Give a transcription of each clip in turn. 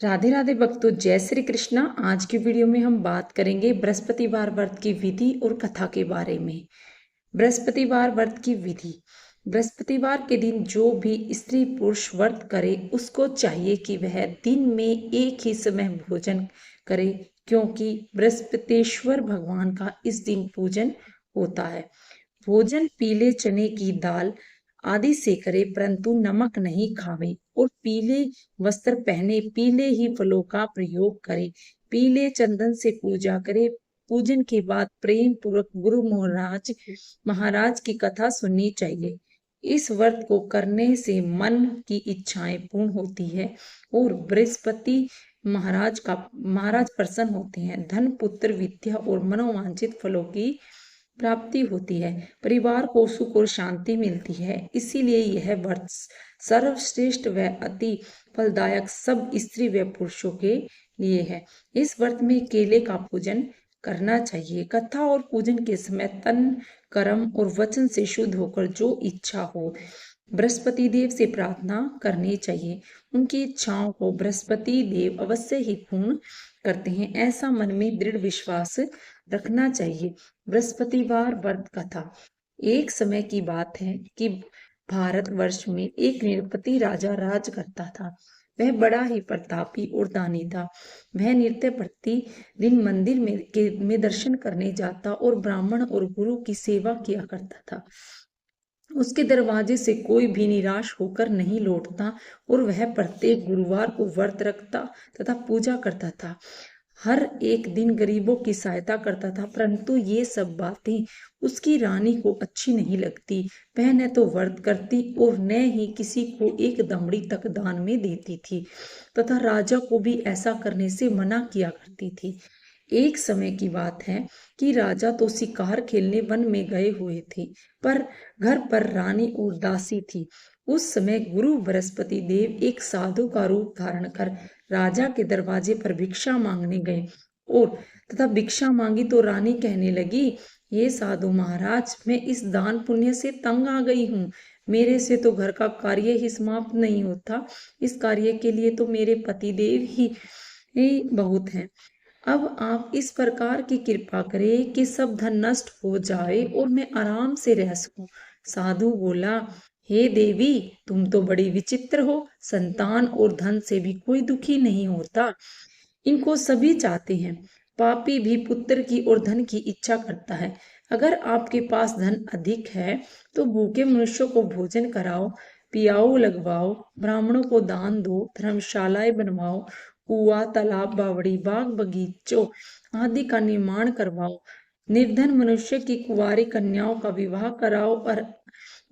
राधे राधे भक्तों, जय श्री कृष्णा। आज की वीडियो में हम बात करेंगे बृहस्पतिवार व्रत की विधि और कथा के बारे में। बृहस्पतिवार व्रत की विधि। बृहस्पतिवार के दिन जो भी स्त्री पुरुष व्रत करे उसको चाहिए कि वह दिन में एक ही समय भोजन करे, क्योंकि बृहस्पतिश्वर भगवान का इस दिन पूजन होता है। भोजन पीले चने की दाल आदि से करे, परंतु नमक नहीं खावे। और पीले वस्त्र पहने, पीले ही फलों का प्रयोग करे, पीले चंदन से पूजा करे। पूजन के बाद प्रेम पूर्वक गुरु महाराज की कथा सुननी चाहिए। इस व्रत को करने से मन की इच्छाएं पूर्ण होती है और बृहस्पति महाराज प्रसन्न होते हैं। धन, पुत्र, विद्या और मनोवांछित फलों की प्राप्ति होती है। परिवार को सुख और शांति मिलती है। इसीलिए यह व्रत सर्वश्रेष्ठ व अति फलदायक सब स्त्री व पुरुषों के लिए है। इस व्रत में केले का पूजन करना चाहिए। कथा और पूजन के समय तन, कर्म और वचन से शुद्ध होकर जो इच्छा हो बृहस्पति देव से प्रार्थना करनी चाहिए। उनकी इच्छाओं को बृहस्पति देव अवश्य ही पूर्ण करते हैं, ऐसा मन में दृढ़ विश्वास रखना चाहिए। बृहस्पतिवार व्रत कथा। एक समय की बात है कि भारतवर्ष में एक नृपति राजा राज करता था। वह बड़ा ही प्रतापी और दानी था। वह नित्य प्रति दिन मंदिर में दर्शन करने जाता और ब्राह्मण और गुरु की सेवा किया करता था। उसके दरवाजे से कोई भी निराश होकर नहीं लौटता और वह प्रत्येक गुरुवार को व्रत रखता तथा पूजा करता था। हर एक दिन गरीबों की सहायता करता था, परंतु ये सब बातें उसकी रानी को अच्छी नहीं लगती। वह न तो व्रत करती और न ही किसी को एक दमड़ी तक दान में देती थी, तथा राजा को भी ऐसा करने से मना किया करती थी। एक समय की बात है कि राजा तो शिकार खेलने वन में गए हुए थे, पर घर पर रानी और दासी थी। उस समय गुरु बृहस्पति देव एक साधु का रूप धारण कर राजा के दरवाजे पर भिक्षा मांगने गए और तथा भिक्षा मांगी तो रानी कहने लगी, ये साधु महाराज, मैं इस दान पुण्य से तंग आ गई हूँ। मेरे से तो घर का कार्य ही समाप्त नहीं होता। इस कार्य के लिए तो मेरे पतिदेव ही बहुत हैं। अब आप इस प्रकार की कृपा करें कि सब धन नष्ट हो जाए और मैं आराम से रह सकूं। साधु बोला, हे देवी, तुम तो बड़ी विचित्र हो। संतान और धन से भी कोई दुखी नहीं होता, इनको सभी चाहते हैं। पापी भी पुत्र की और धन की इच्छा करता है। अगर आपके पास धन अधिक है तो भूखे मनुष्यों को भोजन कराओ, पियाओ, लगवाओ, ब्राह्मणों को दान दो, धर्मशालाएं बनवाओ, कुआ, तालाब, बावड़ी, बाग बगीचों आदि का निर्माण करवाओ। निर्धन मनुष्य की कुंवारी कन्याओं का विवाह कराओ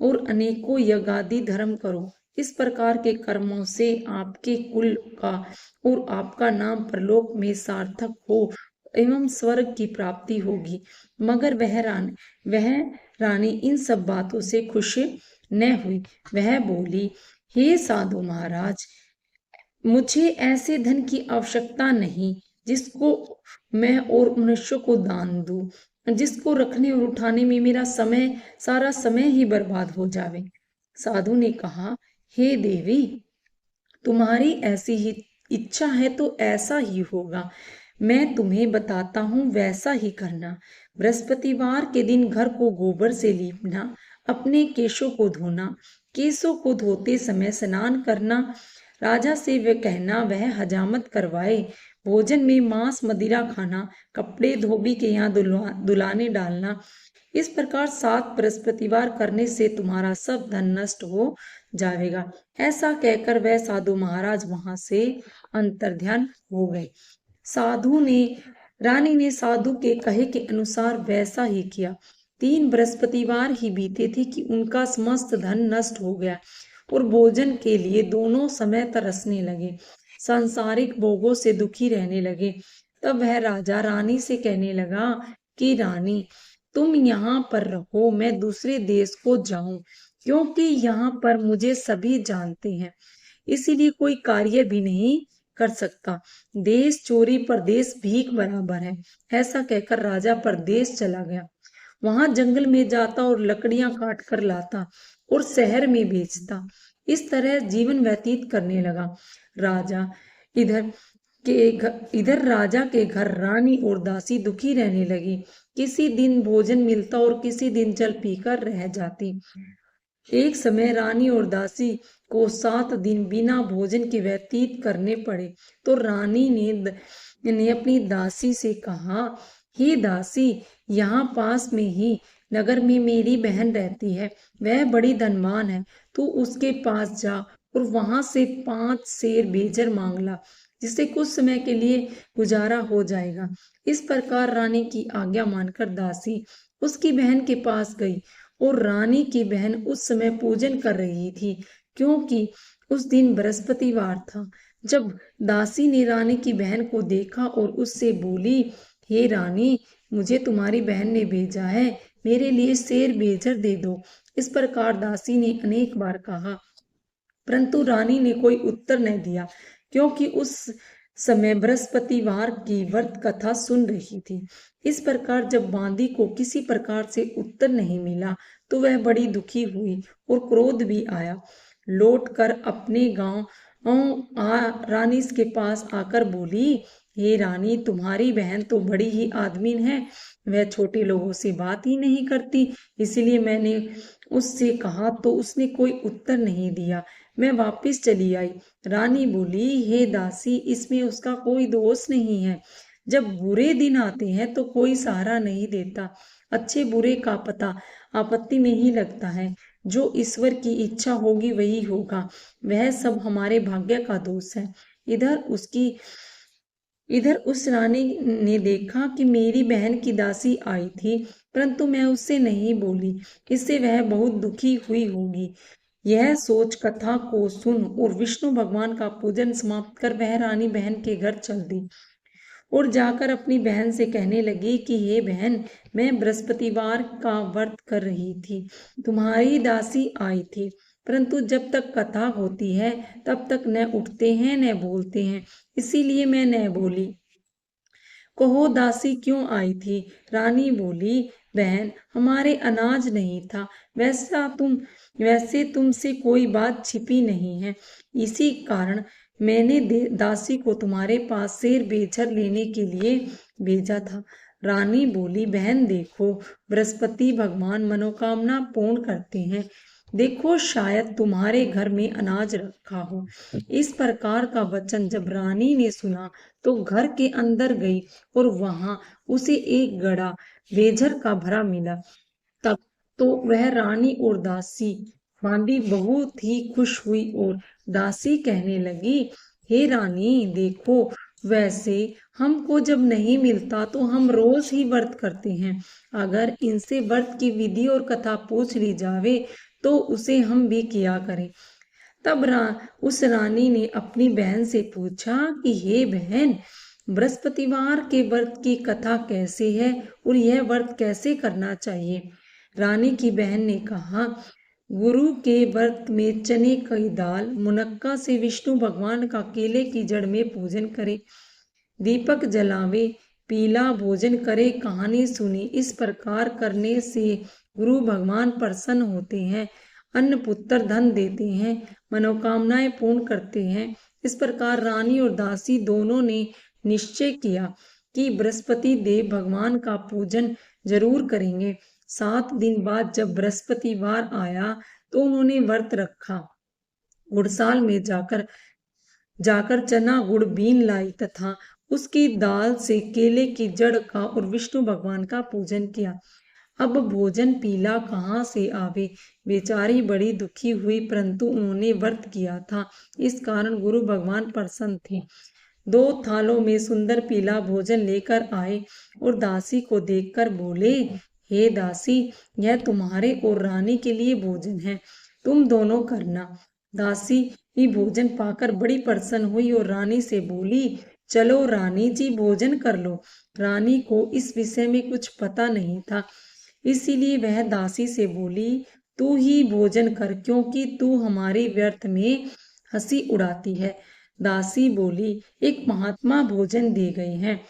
और अनेकों यज्ञादि धर्म करो। इस प्रकार के कर्मों से आपके कुल का और आपका नाम परलोक में सार्थक हो एवं स्वर्ग की प्राप्ति होगी। मगर वह रानी इन सब बातों से खुश न हुई। वह बोली, हे साधु महाराज, मुझे ऐसे धन की आवश्यकता नहीं जिसको मैं और मनुष्य को दान दूं, जिसको रखने और उठाने में मेरा सारा समय ही बर्बाद हो जावे। साधु ने कहा, हे देवी, तुम्हारी ऐसी ही इच्छा है तो ऐसा ही होगा। मैं तुम्हें बताता हूँ, वैसा ही करना। बृहस्पतिवार के दिन घर को गोबर से लीपना, अपने केशों को धोना, केशों को धोते समय स्नान करना, राजा से वह कहना वह हजामत करवाए, भोजन में मांस मदिरा खाना, कपड़े धोबी के यहाँ दुलाने डालना। इस प्रकार 7 बृहस्पतिवार करने से तुम्हारा सब धन नष्ट हो जाएगा। ऐसा कहकर वह साधु महाराज वहां से अंतर्ध्यान हो गए। रानी ने साधु के कहे के अनुसार वैसा ही किया। 3 बृहस्पतिवार ही बीते थे कि उनका समस्त धन नष्ट हो गया और भोजन के लिए दोनों समय तरसने लगे, सांसारिक भोगों से दुखी रहने लगे। तब वह राजा रानी से कहने लगा कि रानी, तुम यहाँ पर रहो, मैं दूसरे देश को जाऊं, क्योंकि यहाँ पर मुझे सभी जानते हैं, इसीलिए कोई कार्य भी नहीं कर सकता। देश चोरी परदेश भीख बराबर है। ऐसा कहकर राजा परदेश चला गया। वहां जंगल में जाता और लकड़ियां काट कर लाता और शहर में बेचता। इस तरह जीवन व्यतीत करने लगा। राजा इधर राजा के घर रानी और दासी दुखी रहने लगी। किसी दिन भोजन मिलता और किसी दिन जल पीकर रह जाती। एक समय रानी और दासी को 7 दिन बिना भोजन के व्यतीत करने पड़े। तो रानी ने अपनी दासी से कहा, हे दासी, यहाँ पास में ही नगर में मेरी बहन रहती है। वह बड़ी धनवान है। तू उसके पास जा और वहां से 5 सेर बेजर मांग ला, जिससे कुछ समय के लिए गुजारा हो जाएगा। इस प्रकार रानी की आज्ञा मानकर दासी उसकी बहन के पास गई और रानी की बहन उस समय पूजन कर रही थी, क्योंकि उस दिन बृहस्पतिवार था। जब दासी ने रानी की बहन को देखा और उससे बोली, हे रानी, मुझे तुम्हारी बहन ने भेजा है, मेरे लिए सेर बेजर दे दो। इस प्रकार दासी ने अनेक बार कहा, परंतु रानी ने कोई उत्तर न दिया, क्योंकि उस समय बृहस्पतिवार की व्रत कथा सुन रही थी। इस प्रकार जब बांदी को किसी प्रकार से उत्तर नहीं मिला तो वह बड़ी दुखी हुई और क्रोध भी आया। लौटकर अपने गांव रानी के पास आकर बोली, हे रानी, तुम्हारी बहन तो बड़ी ही आदमीन है। वह छोटे लोगों से बात ही नहीं करती, इसलिए मैंने उससे कहा तो उसने कोई उत्तर नहीं दिया। मैं वापस चली आई। रानी बोली, हे दासी, इसमें उसका कोई दोष नहीं है। जब बुरे दिन आते हैं तो कोई सहारा नहीं देता। अच्छे बुरे का पता आपत्ति में ही लगता है। जो ईश्वर की इच्छा होगी वही होगा। वह सब हमारे भाग्य का दोष है। इधर उस रानी ने देखा कि मेरी बहन की दासी आई थी, परंतु मैं उससे नहीं बोली। इससे वह बहुत दुखी हुई होगी। यह सोच कथा को सुन और विष्णु भगवान का पूजन समाप्त कर वह रानी बहन के घर चल दी और जाकर अपनी बहन से कहने लगी कि हे बहन, मैं बृहस्पतिवार का व्रत कर रही थी। तुम्हारी दासी आई थी, परंतु जब तक कथा होती है तब तक न उठते हैं न बोलते हैं, इसीलिए मैं न बोली। कहो दासी क्यों आई थी? रानी बोली, बहन, हमारे अनाज नहीं था। वैसे तुमसे कोई बात छिपी नहीं है। इसी कारण मैंने दासी को तुम्हारे पास शेर बेचर लेने के लिए भेजा था। रानी बोली, बहन देखो, बृहस्पति भगवान मनोकामना पूर्ण करते हैं। देखो, शायद तुम्हारे घर में अनाज रखा हो। इस प्रकार का वचन जब रानी ने सुना तो घर के अंदर गई और वहां उसे एक गड़ा बेजर का भरा मिला। तब तो वह रानी और दासी बांदी बहुत ही खुश हुई और दासी कहने लगी, हे रानी देखो, वैसे हमको जब नहीं मिलता तो हम रोज ही व्रत करते हैं। अगर इनसे व्रत की विधि और कथा पूछ ली जावे तो उसे हम भी किया करें। तब उस रानी ने अपनी बहन से पूछा कि हे बहन, बृहस्पतिवार के व्रत की कथा कैसे है और यह व्रत कैसे करना चाहिए? रानी की बहन ने कहा, गुरु के व्रत में चने की दाल मुनक्का से विष्णु भगवान का केले की जड़ में पूजन करे, दीपक जलावे, पीला भोजन करे, कहानी सुने। इस प्रकार करने से गुरु भगवान प्रसन्न होते हैं, अन्न पुत्र धन देते हैं, मनोकामनाएं पूर्ण करते हैं। इस प्रकार रानी और दासी दोनों ने निश्चय किया कि बृहस्पति देव भगवान का पूजन जरूर करेंगे। 7 दिन बाद जब बृहस्पतिवार आया तो उन्होंने व्रत रखा। गुड़साल में जाकर चना गुड़ बीन लाई तथा उसकी दाल से केले की जड़ का और विष्णु भगवान का पूजन किया। अब भोजन पीला कहाँ से आवे? बेचारी बड़ी दुखी हुई, परंतु उन्होंने व्रत किया था, इस कारण गुरु भगवान प्रसन्न थे। 2 थालों में सुंदर पीला भोजन लेकर आए और दासी को देखकर बोले, हे दासी, यह तुम्हारे और रानी के लिए भोजन है, तुम दोनों करना। दासी ही भोजन पाकर बड़ी प्रसन्न हुई और रानी से बोली, चलो रानी जी, भोजन कर लो। रानी को इस विषय में कुछ पता नहीं था, इसीलिए वह दासी से बोली, तू ही भोजन कर, क्योंकि तू हमारे व्यर्थ में हंसी उड़ाती है। दासी बोली, एक महात्मा भोजन दे गए हैं।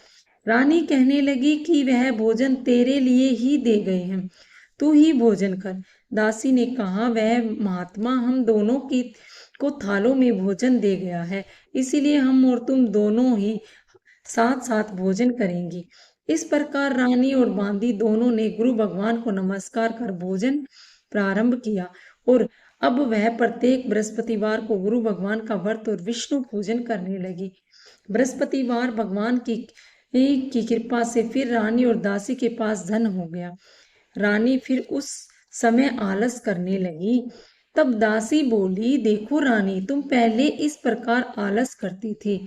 रानी कहने लगी कि वह भोजन तेरे लिए ही दे गए हैं, तू ही भोजन कर। दासी ने कहा, वह महात्मा हम दोनों की को थालों में भोजन दे गया है, इसीलिए हम और तुम दोनों ही साथ साथ भोजन करेंगी। इस प्रकार रानी और बांदी दोनों ने गुरु भगवान को नमस्कार कर भोजन प्रारंभ किया और अब वह प्रत्येक बृहस्पतिवार को गुरु भगवान का व्रत और विष्णु पूजन करने लगी। बृहस्पतिवार भगवान की कृपा से फिर रानी और दासी के पास धन हो गया। रानी फिर उस समय आलस करने लगी। तब दासी बोली, देखो रानी, तुम पहले इस प्रकार आलस करती थी,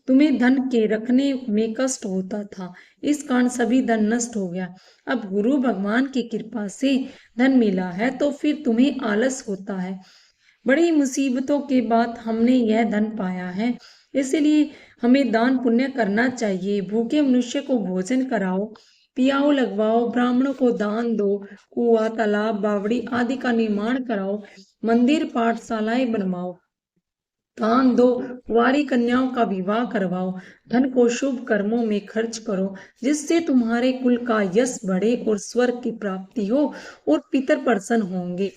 तुम्हें धन के रखने में कष्ट होता था, इस कारण सभी धन नष्ट हो गया। अब गुरु भगवान की कृपा से धन मिला है तो फिर तुम्हें आलस होता है। बड़ी मुसीबतों के बाद हमने यह धन पाया है, इसलिए हमें दान पुण्य करना चाहिए। भूखे मनुष्य को भोजन कराओ, पियाओ, लगवाओ, ब्राह्मणों को दान दो, कुआं, तालाब, बावड़ी आदि का निर्माण कराओ, मंदिर पाठशालाएं बनवाओ, दान दो, कुंवारी कन्याओं का विवाह करवाओ, धन को शुभ कर्मों में खर्च करो, जिससे तुम्हारे कुल का यश बढ़े और स्वर्ग की प्राप्ति हो और पितर प्रसन्न होंगे।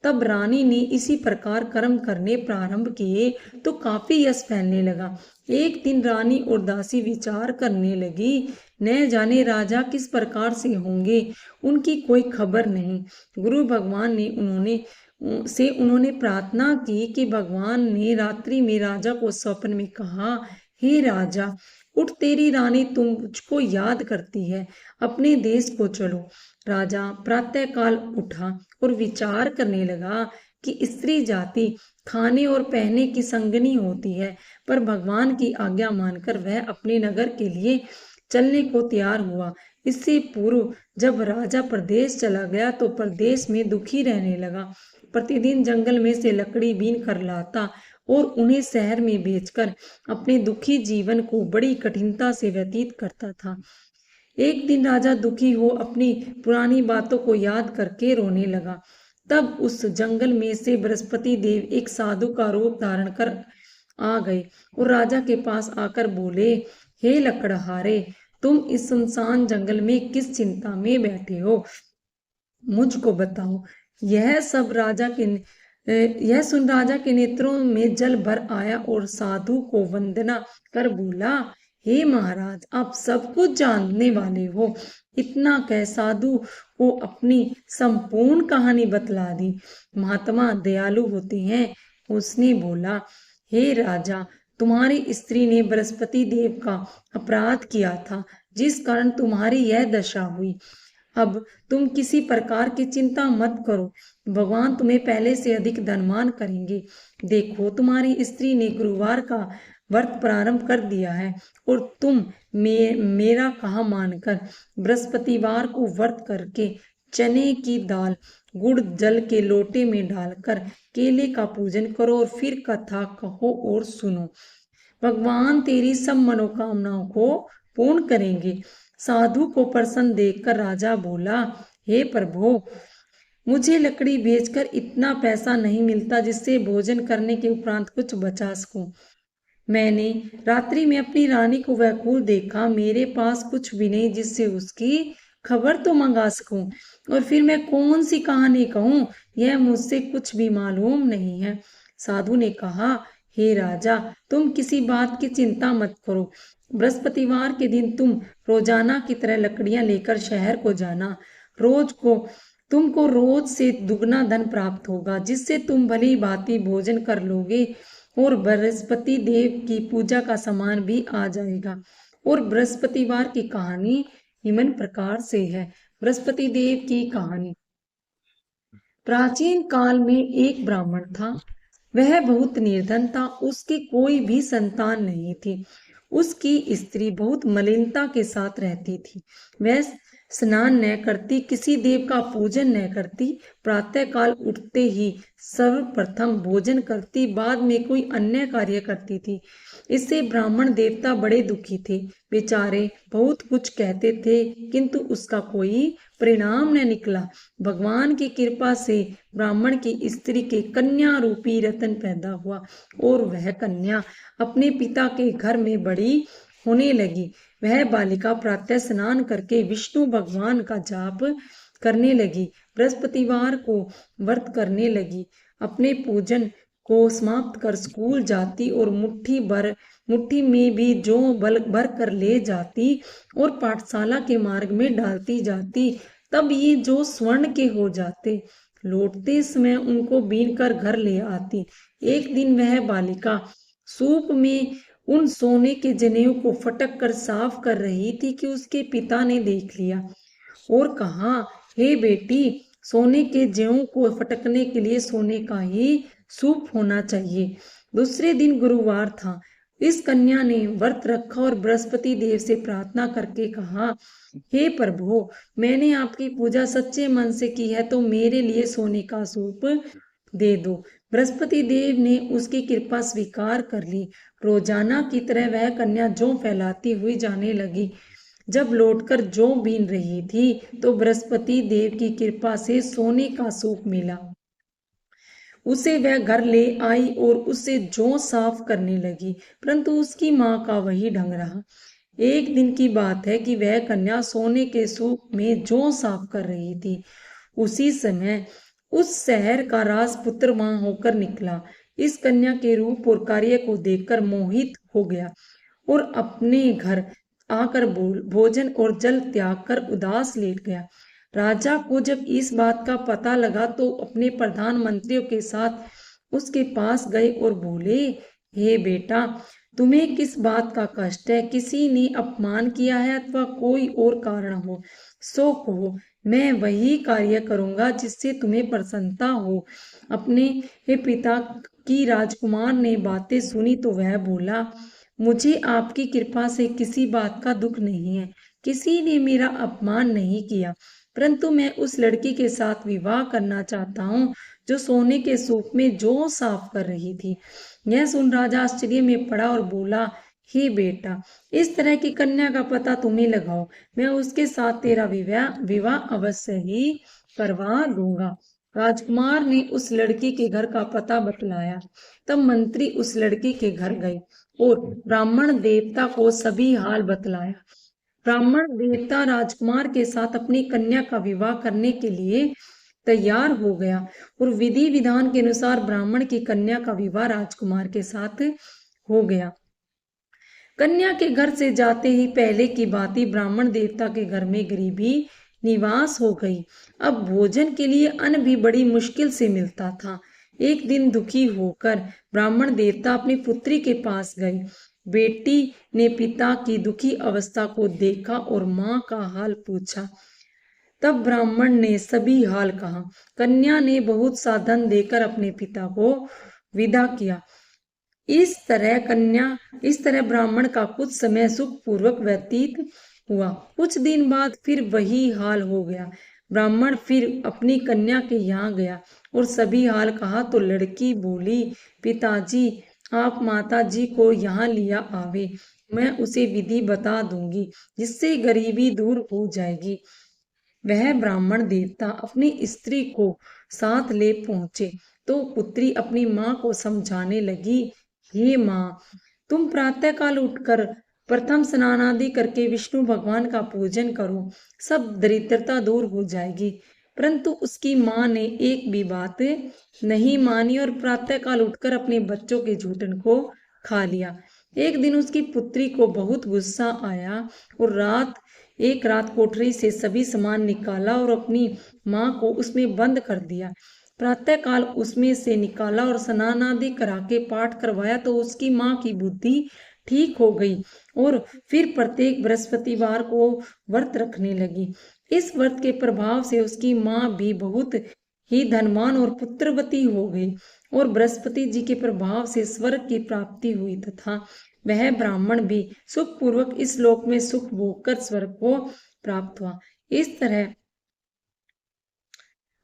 तब रानी ने इसी प्रकार कर्म करने प्रारंभ किए तो काफी यश फैलने लगा। एक दिन रानी और दासी विचार करने लगी, न जाने राजा किस प्रकार से होंगे, उनकी कोई खबर नहीं। गुरु भगवान ने उन्होंने प्रार्थना की कि भगवान ने रात्रि में राजा को स्वप्न में कहा, हे राजा, उठ, तेरी रानी तुझको याद करती है, अपने देश को चलो। राजा प्रातःकाल उठा और विचार करने लगा कि स्त्री जाति खाने और पहनने की संगनी होती है, पर भगवान की आज्ञा मानकर वह अपने नगर के लिए चलने को तैयार हुआ। इससे पूर्व जब राजा प्रदेश चला गया तो प्रदेश में दुखी रहने लगा। प्रतिदिन जंगल में से लकड़ी बीन कर लाता और उन्हें शहर में बेचकर अपने दुखी जीवन को बड़ी कठिनता से व्यतीत करता था। एक दिन राजा दुखी हो अपनी पुरानी बातों को याद करके रोने लगा। तब उस जंगल में से बृहस्पति देव एक साधु का रूप धारण कर आ गए और राजा के पास आकर बोले, हे लकड़हारे, तुम इस सुनसान जंगल में किस चिंता में बैठे हो, मुझको बताओ। यह सुन राजा के नेत्रों में जल भर आया और साधु को वंदना कर बोला, हे महाराज, आप सब कुछ जानने वाले हो। इतना कह साधु को अपनी संपूर्ण कहानी बतला दी। महात्मा दयालु होते हैं। उसने बोला, हे राजा, तुम्हारी स्त्री ने बृहस्पति देव का अपराध किया था, जिस कारण तुम्हारी यह दशा हुई। अब तुम किसी प्रकार की चिंता मत करो, भगवान तुम्हें पहले से अधिक धनवान करेंगे। देखो, तुम्हारी स्त्री ने गुरुवार का व्रत प्रारंभ कर दिया है और तुम मेरा कहा मानकर बृहस्पतिवार को व्रत करके चने की दाल गुड़ जल के लोटे में डालकर केले का पूजन करो और फिर कथा कहो और सुनो। भगवान तेरी सब मनोकामनाओं को पूर्ण करेंगे। साधु को प्रसन्न देखकर राजा बोला, हे प्रभु, मुझे लकड़ी बेचकर इतना पैसा नहीं मिलता जिससे भोजन करने के उपरांत कुछ बचा सकूं। मैंने रात्रि में अपनी रानी को व्याकुल देखा, मेरे पास कुछ भी नहीं जिससे उसकी खबर तो मंगा सकूं, और फिर मैं कौन सी कहानी कहूं, यह मुझसे कुछ भी मालूम नहीं है। साधु ने कहा, हे राजा, तुम किसी बात की चिंता मत करो। बृहस्पतिवार के दिन तुम रोजाना की तरह लकड़ियां लेकर शहर को जाना। तुमको रोज से दुगना धन प्राप्त होगा, जिससे तुम भली भांति भोजन कर लोगे और बृहस्पति देव की पूजा का सामान भी आ जाएगा। और बृहस्पतिवार की कहानी निम्न प्रकार से है। बृहस्पति देव की कहानी। प्राचीन काल में एक ब्राह्मण था। वह बहुत निर्धन था, उसकी कोई भी संतान नहीं थी। उसकी स्त्री बहुत मलिनता के साथ रहती थी। वह स्नान न करती, किसी देव का पूजन न करती, प्रातःकाल उठते ही सर्वप्रथम भोजन करती, बाद में कोई अन्य कार्य करती थी। इससे ब्राह्मण देवता बड़े दुखी थे। बेचारे बहुत कुछ कहते थे, किंतु उसका कोई परिणाम न निकला। भगवान की कृपा से ब्राह्मण की स्त्री के कन्या रूपी रतन पैदा हुआ और वह कन्या अपने पिता के घर में बड़ी होने लगी। वह बालिका प्रातः स्नान करके विष्णु भगवान का जाप करने लगी, बृहस्पतिवार को व्रत करने लगी, अपने पूजन को समाप्त कर स्कूल जाती और मुट्ठी में भी जौ भर कर ले जाती और पाठशाला के मार्ग में डालती जाती, तब ये जौ स्वर्ण के हो जाते। लौटते समय उनको बीन कर घर ले आती। एक दिन वह बालिका सूप में उन सोने के जनेऊ को फटक कर साफ कर रही थी कि उसके पिता ने देख लिया और कहा, हे बेटी, सोने के जनेऊ को फटकने के लिए सोने का ही सूप होना चाहिए। दूसरे दिन गुरुवार था। इस कन्या ने व्रत रखा और बृहस्पति देव से प्रार्थना करके कहा, हे प्रभु, मैंने आपकी पूजा सच्चे मन से की है तो मेरे लिए सोने का सूप दे दो। बृहस्पति देव ने उसकी कृपा स्वीकार कर ली। रोजाना की तरह वह कन्या जौ फैलाती हुई जाने लगी। जब लौटकर जौ बीन रही थी तो बृहस्पति देव की कृपा से सोने का सूप मिला। उसे वह घर ले आई और उससे जौ साफ करने लगी, परंतु उसकी माँ का वही ढंग रहा। एक दिन की बात है कि वह कन्या सोने के सूप में जौ साफ कर रही थी। उसी समय उस शहर का राजपुत्र वहां होकर निकला। इस कन्या के रूप और कार्य को देखकर मोहित हो गया और अपने घर आकर भोजन और जल त्याग कर उदास लेट गया। राजा को जब इस बात का पता लगा तो अपने प्रधानमंत्रियों के साथ उसके पास गए और बोले, हे बेटा, तुम्हें किस बात का कष्ट है? किसी ने अपमान किया है अथवा कोई और कारण हो, सो कहो, मैं वही कार्य करूंगा जिससे तुम्हें प्रसन्नता हो। अपने हे पिता की राजकुमार ने बातें सुनी तो वह बोला, मुझे आपकी कृपा से किसी बात का दुख नहीं है। किसी ने मेरा अपमान नहीं किया, परंतु मैं उस लड़की के साथ विवाह करना चाहता हूँ जो सोने के सूप में जौ साफ कर रही थी। यह सुन राजा आश्चर्य में पड़ा और बोला, हे बेटा, इस तरह की कन्या का पता तुम्हें लगाओ, मैं उसके साथ तेरा विवाह अवश्य ही करवा दूंगा। राजकुमार ने उस लड़की के घर का पता बतलाया। तब मंत्री उस लड़की के घर गए और ब्राह्मण देवता को सभी हाल बतलाया। ब्राह्मण देवता राजकुमार के साथ अपनी कन्या का विवाह करने के लिए तैयार हो गया और विधि विधान के अनुसार ब्राह्मण की कन्या का विवाह राजकुमार के साथ हो गया। कन्या के घर से जाते ही पहले की बात ही ब्राह्मण देवता के घर में गरीबी निवास हो गई। अब भोजन के लिए अन्न भी बड़ी मुश्किल से मिलता था। एक दिन दुखी होकर ब्राह्मण देवता अपनी पुत्री के पास गए। बेटी ने पिता की दुखी अवस्था को देखा और माँ का हाल पूछा। तब ब्राह्मण ने सभी हाल कहा। कन्या ने बहुत सा धन देकर अपने पिता को विदा किया। इस तरह ब्राह्मण का कुछ समय सुख पूर्वक व्यतीत हुआ। कुछ दिन बाद फिर वही हाल हो गया। ब्राह्मण फिर अपनी कन्या के यहाँ गया और सभी हाल कहा तो लड़की बोली, पिताजी, आप माता जी को यहाँ लिया आवे, मैं उसे विधि बता दूंगी जिससे गरीबी दूर हो जाएगी। वह ब्राह्मण देवता अपनी स्त्री को साथ ले पहुंचे तो पुत्री अपनी माँ को समझाने लगी, हे माँ, तुम प्रातःकाल उठकर प्रथम स्नान आदि करके विष्णु भगवान का पूजन करो, सब दरिद्रता दूर हो जाएगी। परंतु उसकी माँ ने एक भी बात नहीं मानी और प्रातःकाल उठकर अपने बच्चों के झूठन को खा लिया। एक दिन उसकी पुत्री को बहुत गुस्सा आया और एक रात कोठरी से सभी सामान निकाला और अपनी माँ को उसमें बंद कर दिया। प्रातःकाल उसमें से निकाला और स्नान आदि करा के पाठ करवाया तो उसकी माँ की बुद्धि ठीक हो गई और फिर प्रत्येक बृहस्पतिवार को व्रत रखने लगी। इस व्रत के प्रभाव से उसकी माँ भी बहुत ही धनवान और पुत्रवती हो गई और बृहस्पति जी के प्रभाव से स्वर्ग की प्राप्ति हुई तथा वह ब्राह्मण भी सुख पूर्वक इस लोक में सुख भोग कर स्वर्ग को प्राप्त हुआ। इस तरह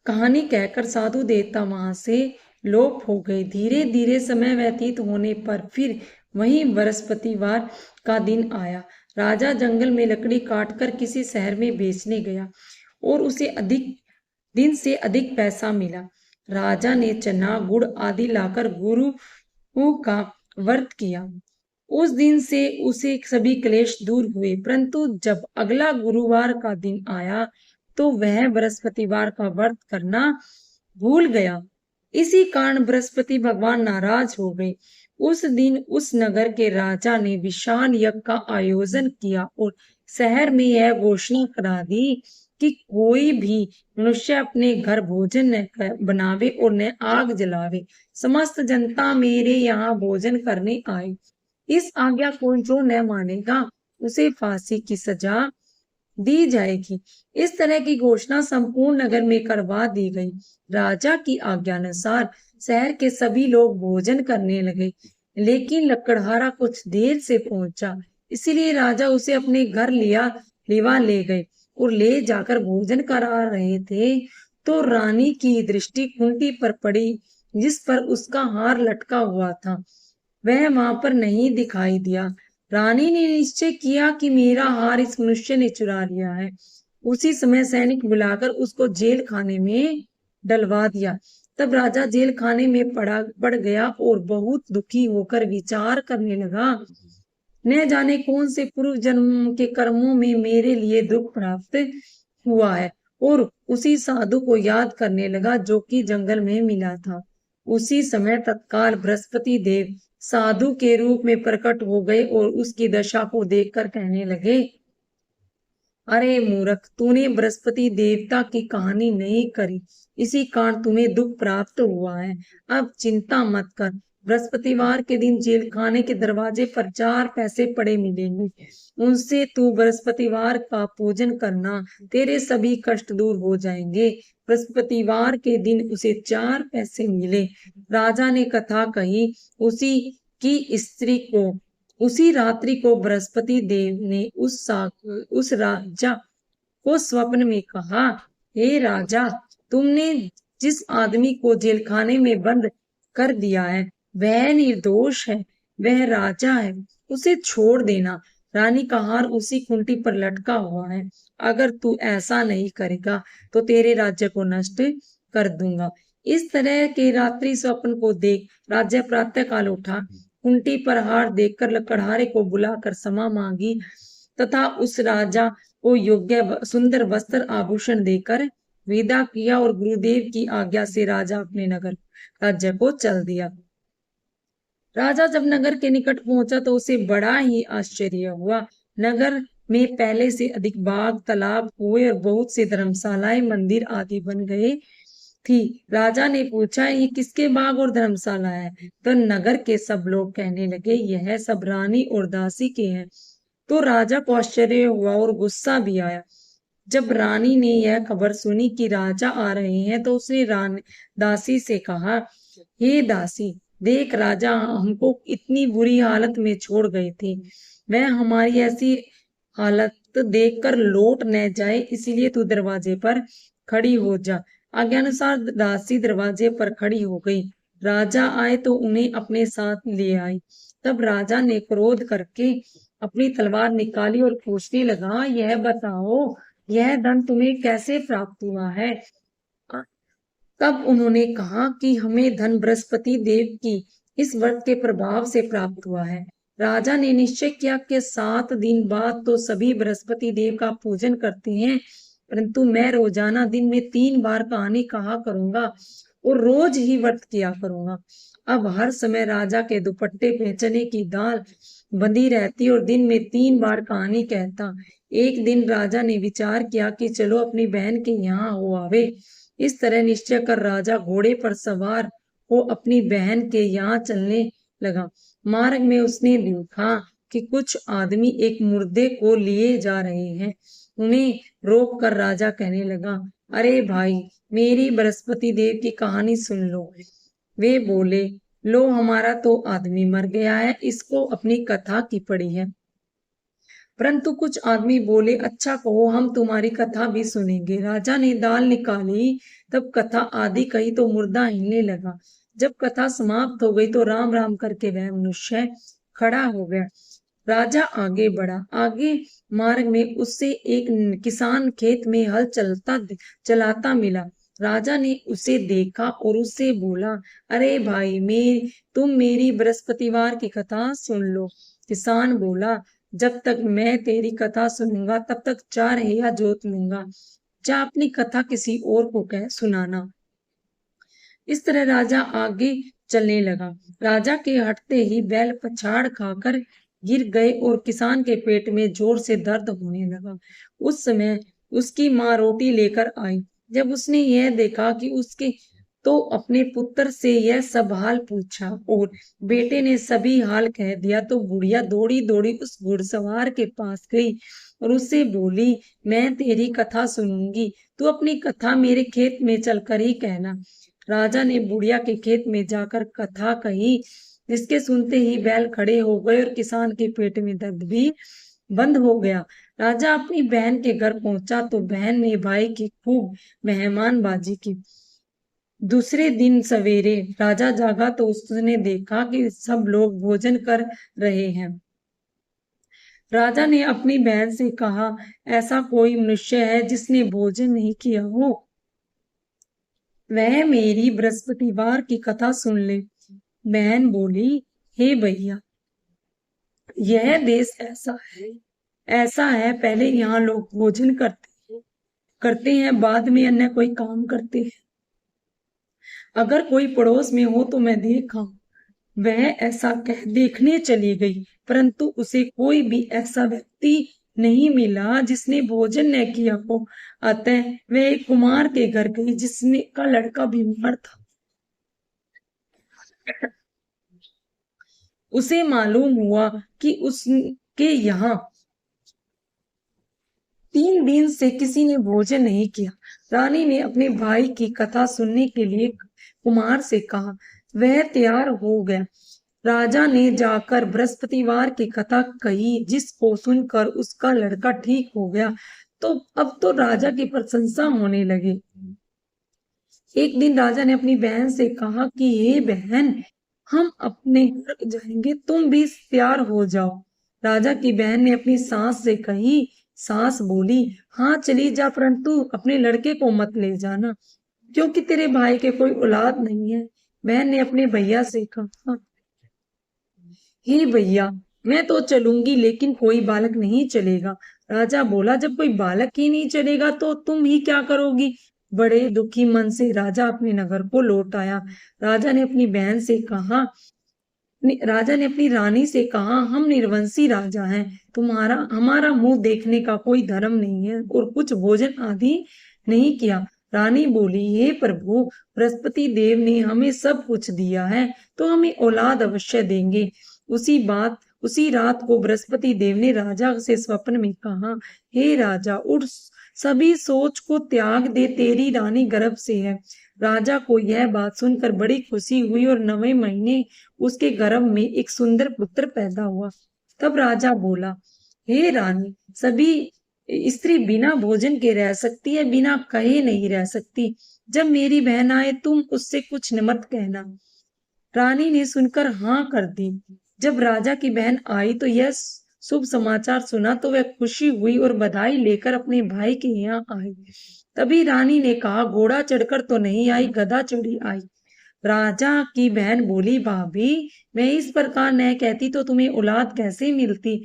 कहानी कहकर साधु देवता वहां से लोप हो गए। धीरे धीरे समय व्यतीत होने पर फिर वही बृहस्पतिवार का दिन आया। राजा जंगल में लकड़ी काटकर किसी शहर में बेचने गया और उसे अधिक पैसा मिला। राजा ने चना गुड़ आदि लाकर गुरु का व्रत किया। उस दिन से उसे सभी क्लेश दूर हुए, परंतु जब अगला गुरुवार का दिन आया तो वह बृहस्पतिवार का व्रत करना भूल गया। इसी कारण बृहस्पति भगवान नाराज हो गए। उस दिन उस नगर के राजा ने विशाल यज्ञ का आयोजन किया और शहर में यह घोषणा करा दी कि कोई भी मनुष्य अपने घर भोजन न बनावे और न आग जलावे। समस्त जनता मेरे यहाँ भोजन करने आए। इस आज्ञा को जो न मानेगा उसे फांसी की सजा दी जाएगी। इस तरह की घोषणा संपूर्ण नगर में करवा दी गई। राजा की आज्ञानुसार शहर के सभी लोग भोजन करने लगे, लेकिन लकड़हारा कुछ देर से पहुंचा, इसलिए राजा उसे अपने घर लिवा ले गए और ले जाकर भोजन करा रहे थे तो रानी की दृष्टि खूंटी पर पड़ी जिस पर उसका हार लटका हुआ था। वह वहां पर नहीं दिखाई दिया। रानी ने निश्चय किया कि मेरा हार इस मनुष्य ने चुरा लिया है। उसी समय सैनिक बुलाकर उसको जेल खाने में डलवा दिया। तब राजा जेल खाने में पड़ गया और बहुत दुखी होकर विचार करने लगा, न जाने कौन से पूर्व जन्म के कर्मों में मेरे लिए दुख प्राप्त हुआ है, और उसी साधु को याद करने लगा जो कि जंगल में मिला था। उसी समय तत्काल बृहस्पति देव साधु के रूप में प्रकट हो गए और उसकी दशा को देखकर कहने लगे, अरे मूर्ख, तूने बृहस्पति देवता की कहानी नहीं करी, इसी कारण तुम्हें दुख प्राप्त हुआ है। अब चिंता मत कर, बृहस्पतिवार के दिन जेल खाने के दरवाजे पर 4 पैसे पड़े मिलेंगे, उनसे तू बृहस्पतिवार का पूजन करना, तेरे सभी कष्ट दूर हो जाएंगे। बृहस्पतिवार के दिन उसे 4 पैसे मिले। राजा ने कथा कही। उसी रात्रि को बृहस्पति देव ने उस राजा को स्वप्न में कहा, हे राजा, तुमने जिस आदमी को जेलखाने में बंद कर दिया है वह निर्दोष है, वह राजा है, उसे छोड़ देना। रानी का हार उसी खूंटी पर लटका हुआ है। अगर तू ऐसा नहीं करेगा तो तेरे राज्य को नष्ट कर दूंगा। इस तरह के रात्रि स्वप्न को देख राजा प्रातः काल उठा, खूंटी पर हार देखकर लकड़हारे को बुलाकर क्षमा मांगी तथा उस राजा को योग्य सुंदर वस्त्र आभूषण देकर विदा किया और गुरुदेव की आज्ञा से राजा अपने नगर राज्य को चल दिया। राजा जब नगर के निकट पहुंचा तो उसे बड़ा ही आश्चर्य हुआ। नगर में पहले से अधिक बाग, तालाब, कुएं और बहुत सी धर्मशालाएं, मंदिर आदि बन गए थी। राजा ने पूछा, ये किसके बाग और धर्मशाला है? तो नगर के सब लोग कहने लगे, यह सब रानी और दासी के हैं। तो राजा को आश्चर्य हुआ और गुस्सा भी आया। जब रानी ने यह खबर सुनी कि राजा आ रहे हैं तो उसने दासी से कहा, हे दासी, देख, राजा हमको इतनी बुरी हालत में छोड़ गए थे, वह हमारी ऐसी हालत देखकर लौट न जाए, इसलिए तू दरवाजे पर खड़ी हो जा। आज्ञानुसार दासी दरवाजे पर खड़ी हो गई। राजा आए तो उन्हें अपने साथ ले आई। तब राजा ने क्रोध करके अपनी तलवार निकाली और पूछने लगा, यह बताओ, यह धन तुम्हें कैसे प्राप्त हुआ है? तब उन्होंने कहा कि हमें धन बृहस्पति देव की इस व्रत के प्रभाव से प्राप्त हुआ है। राजा ने निश्चय किया कि 7 दिन बाद तो सभी बृहस्पति देव का पूजन करते हैं, परंतु मैं रोजाना दिन में 3 बार कहानी कहा करूंगा और रोज ही व्रत किया करूंगा। अब हर समय राजा के दुपट्टे पे चने की दाल बंधी रहती और दिन में 3 बार कहानी कहता। एक दिन राजा ने विचार किया कि चलो अपनी बहन के यहाँ हो आवे। इस तरह निश्चय कर राजा घोड़े पर सवार हो अपनी बहन के यहाँ चलने लगा। मार्ग में उसने देखा कि कुछ आदमी एक मुर्दे को लिए जा रहे हैं। उन्हें रोक कर राजा कहने लगा, अरे भाई, मेरी बृहस्पति देव की कहानी सुन लो। वे बोले, लो, हमारा तो आदमी मर गया है, इसको अपनी कथा की पड़ी है। परंतु कुछ आदमी बोले, अच्छा कहो, हम तुम्हारी कथा भी सुनेंगे। राजा ने दाल निकाली, तब कथा आदि कही तो मुर्दा हिलने लगा। जब कथा समाप्त हो गई तो राम राम करके वह मनुष्य खड़ा हो गया। राजा आगे बढ़ा। आगे मार्ग में उससे एक किसान खेत में हल चलाता मिला। राजा ने उसे देखा और उससे बोला, अरे भाई, तुम मेरी बृहस्पतिवार की कथा सुन लो। किसान बोला, जब तक मैं तेरी कथा सुनूंगा तब तक 4 हैया जोत लूंगा। जा अपनी कथा किसी और को कह सुनाना। इस तरह राजा आगे चलने लगा। राजा के हटते ही बैल पछाड़ खाकर गिर गए और किसान के पेट में जोर से दर्द होने लगा। उस समय उसकी माँ रोटी लेकर आई। जब उसने यह देखा कि उसके तो अपने पुत्र से यह सब हाल पूछा और बेटे ने सभी हाल कह दिया, तो बुढ़िया दौड़ी दौड़ी उस घुड़सवार के पास गई और उससे बोली, मैं तेरी कथा सुनूंगी, तू अपनी कथा मेरे खेत में चलकर ही कहना। राजा ने बुढ़िया के खेत में जाकर कथा कही, जिसके सुनते ही बैल खड़े हो गए और किसान के पेट में दर्द भी बंद हो गया। राजा अपनी बहन के घर पहुंचा तो बहन ने भाई की खूब मेहमानबाजी की। दूसरे दिन सवेरे राजा जागा तो उसने देखा कि सब लोग भोजन कर रहे हैं। राजा ने अपनी बहन से कहा, ऐसा कोई मनुष्य है जिसने भोजन नहीं किया हो? वह मेरी बृहस्पतिवार की कथा सुन ले। बहन बोली, हे भैया, यह देश ऐसा है, पहले यहाँ लोग भोजन करते हैं, बाद में अन्य कोई काम करते हैं। अगर कोई पड़ोस में हो तो मैं देखा। वह ऐसा कह देखने चली गई, परंतु उसे कोई भी ऐसा व्यक्ति नहीं मिला जिसने भोजन न किया हो। अतः वह एक कुमार के घर गई जिसने का लड़का बीमार था। उसे मालूम हुआ कि उसके यहाँ 3 दिन से किसी ने भोजन नहीं किया। रानी ने अपने भाई की कथा सुनने के लिए कुमार से कहा। वह तैयार हो गया। राजा ने जाकर बृहस्पतिवार की कथा कही, जिसको सुनकर उसका लड़का ठीक हो गया। तो अब तो राजा की प्रशंसा होने लगी। एक दिन राजा ने अपनी बहन से कहा कि हे बहन, हम अपने घर जाएंगे, तुम भी तैयार हो जाओ। राजा की बहन ने अपनी सास से कही। सास बोली, हाँ चली जा, परंतु अपने लड़के को मत ले जाना, क्योंकि तेरे भाई के कोई औलाद नहीं है। बहन ने अपने भैया से कहा, हे भैया, मैं तो चलूंगी, लेकिन कोई बालक नहीं चलेगा। राजा बोला, जब कोई बालक ही नहीं चलेगा तो तुम ही क्या करोगी? बड़े दुखी मन से राजा अपने नगर को लौट आया। राजा ने अपनी बहन से कहा राजा ने अपनी रानी से कहा, हम निर्वंशी राजा हैं, तुम्हारा हमारा मुंह देखने का कोई धर्म नहीं है और कुछ भोजन आदि नहीं किया। रानी बोली, हे प्रभु, बृहस्पति देव ने हमें सब कुछ दिया है, तो हमें औलाद अवश्य देंगे। उसी रात को बृहस्पति देव ने राजा से स्वप्न में कहा, हे राजा, उठ, सभी सोच को त्याग दे, तेरी रानी गर्भ से है। राजा को यह बात सुनकर बड़ी खुशी हुई और 9वें महीने उसके गर्भ में एक सुंदर पुत्र पैदा हुआ। तब राजा बोला, हे रानी, सभी स्त्री बिना भोजन के रह सकती है, बिना कहे नहीं रह सकती। जब मेरी बहन आए, तुम उससे कुछ न मत कहना। रानी ने सुनकर हाँ कर दी। जब राजा की बहन आई तो यह शुभ समाचार सुना तो वह खुशी हुई और बधाई लेकर अपने भाई के यहाँ आई। तभी रानी ने कहा, घोड़ा चढ़कर तो नहीं आई, गधा चढ़ी आई। राजा की बहन बोली, भाभी, मैं इस प्रकार न कहती तो तुम्हें औलाद कैसे मिलती?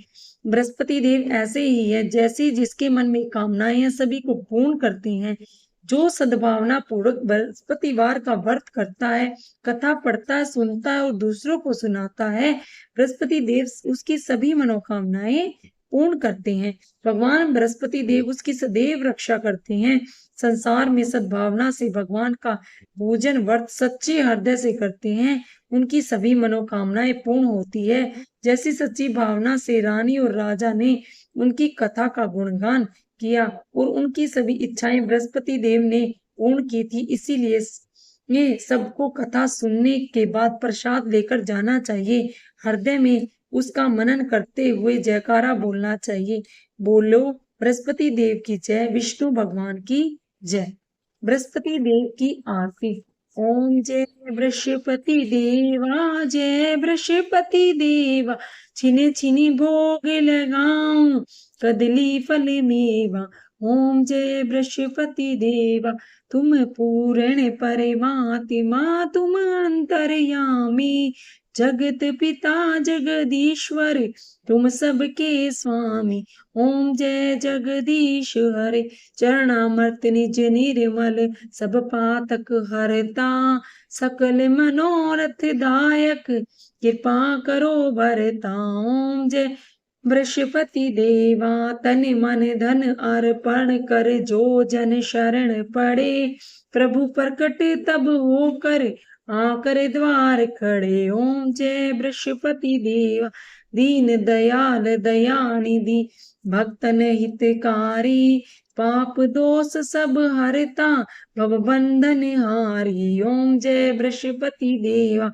बृहस्पति देव ऐसे ही है, जैसे जिसके मन में कामनाएं हैं सभी को पूर्ण करते हैं। जो सद्भावना पूर्वक बृहस्पतिवार का व्रत करता है, कथा पढ़ता है, सुनता है और दूसरों को सुनाता है, बृहस्पति देव उसकी सभी मनोकामनाएं पूर्ण करते हैं। भगवान बृहस्पति देव उसकी सदैव रक्षा करते हैं। संसार में सद्भावना से भगवान का पूजन व्रत सच्चे हृदय से करते हैं, उनकी सभी मनोकामनाएं पूर्ण होती है। जैसी सच्ची भावना से रानी और राजा ने उनकी कथा का गुणगान किया और उनकी सभी इच्छाएं बृहस्पति देव ने पूर्ण की थी, इसीलिए ये सबको कथा सुनने के बाद प्रसाद लेकर जाना चाहिए। हृदय में उसका मनन करते हुए जयकारा बोलना चाहिए। बोलो बृहस्पति देव की जय, विष्णु भगवान की जय। बृहस्पति देव की आरती। ओम जय बृहस्पति देवा, जय बृहस्पति देवा, छिने छिने भोग लगाऊं, कदली फल मेवा। ओम जय बृहस्पति देवा, तुम पूर्ण परमात्मा, तुम अंतर्यामी, जगत पिता जगदीश्वर तुम सबके स्वामी। ओम जय जगदीश हरे। चरणामृत निज निर्मल सब पातक हरता। सकल मनोरथ दायक कृपा करो भरता। ओम जय बृहस्पति देवा तन मन धन अर्पण कर। जो जन शरण पड़े प्रभु प्रकट तब होकर आकर द्वार खड़े। ओम जय बृहस्पति देवा दीन दयाल दयानिधि भक्तन हितकारी। पाप दोष सब हरता भव बंधन हारी। ओम जय बृहस्पति देवा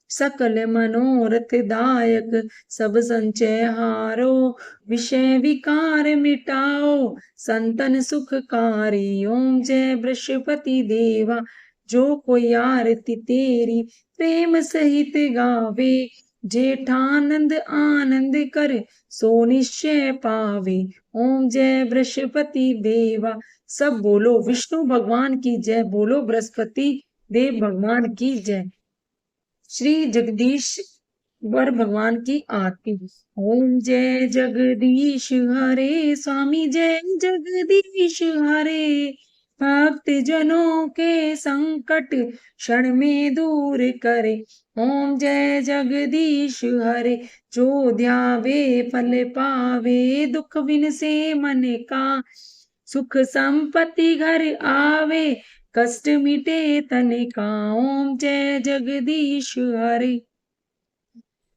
सकल मनोरथ दायक सब संचय हारो। विषय विकार मिटाओ संतन सुखकारी। ओम जय बृहस्पति देवा जो कोई आरती तेरी प्रेम सहित गावे। जेठानंद आनंद कर सो निश्चय पावे। ओम जय बृहस्पति देवा। सब बोलो विष्णु भगवान की जय। बोलो बृहस्पति देव भगवान की जय। श्री जगदीश वर भगवान की आरती। ओम जय जगदीश हरे स्वामी जय जगदीश हरे। भक्त जनों के संकट क्षण में दूर करे। ओम जय जगदीश हरे। जो ध्यावे फल पावे दुख बिन से मन का। सुख संपत्ति घर आवे कष्ट मिटे तन का। ओम जय जगदीश हरे।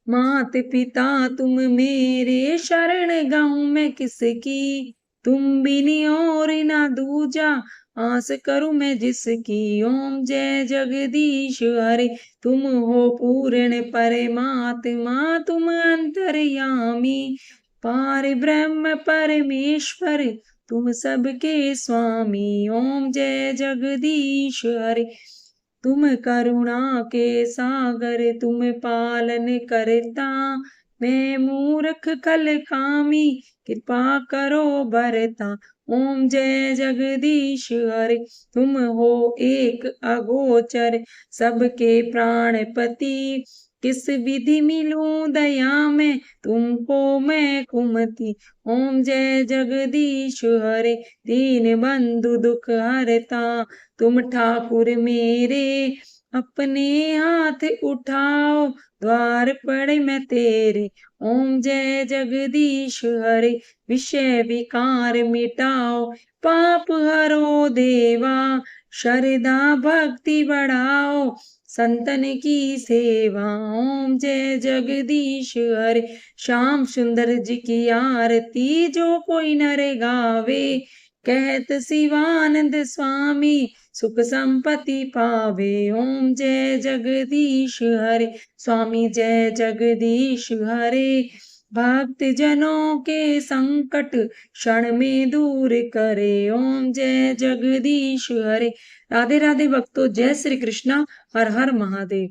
मात पिता तुम मेरे शरण गाऊं मैं किसकी। तुम बिनी और ना दूजा आस करूं मैं जिसकी। ओम जय जगदीश हरे। तुम हो पूर्ण परमात्मा तुम अंतर्यामी। पार ब्रह्म परमेश्वर तुम सबके स्वामी। ओम जय जगदीश हरे। तुम करुणा के सागर तुम पालन करता। मैं मूर्ख कल कामी कृपा करो भरता। ओम जय जगदीश हरे। तुम हो एक अगोचर सबके प्राणपति। किस विधि मिलूं दया में तुमको मैं कुमति। ओम जय जगदीश हरे। दीन बंधु दुख हरता तुम ठाकुर मेरे। अपने हाथ उठाओ द्वार पड़े मैं तेरे। ओम जय जगदीश हरे। विषय विकार मिटाओ पाप हरो देवा। श्रद्धा भक्ति बढ़ाओ संतन की सेवा। ओम जय जगदीश हरे। श्याम सुंदर जी की आरती जो कोई नर गावे। कहत शिवानंद स्वामी सुख संपत्ति पावे। ओम जय जगदीश हरे। स्वामी जय जगदीश हरे। भक्त जनों के संकट क्षण में दूर करे। ओम जय जगदीश हरे। राधे राधे भक्तों, जय श्री कृष्णा। हर हर महादेव।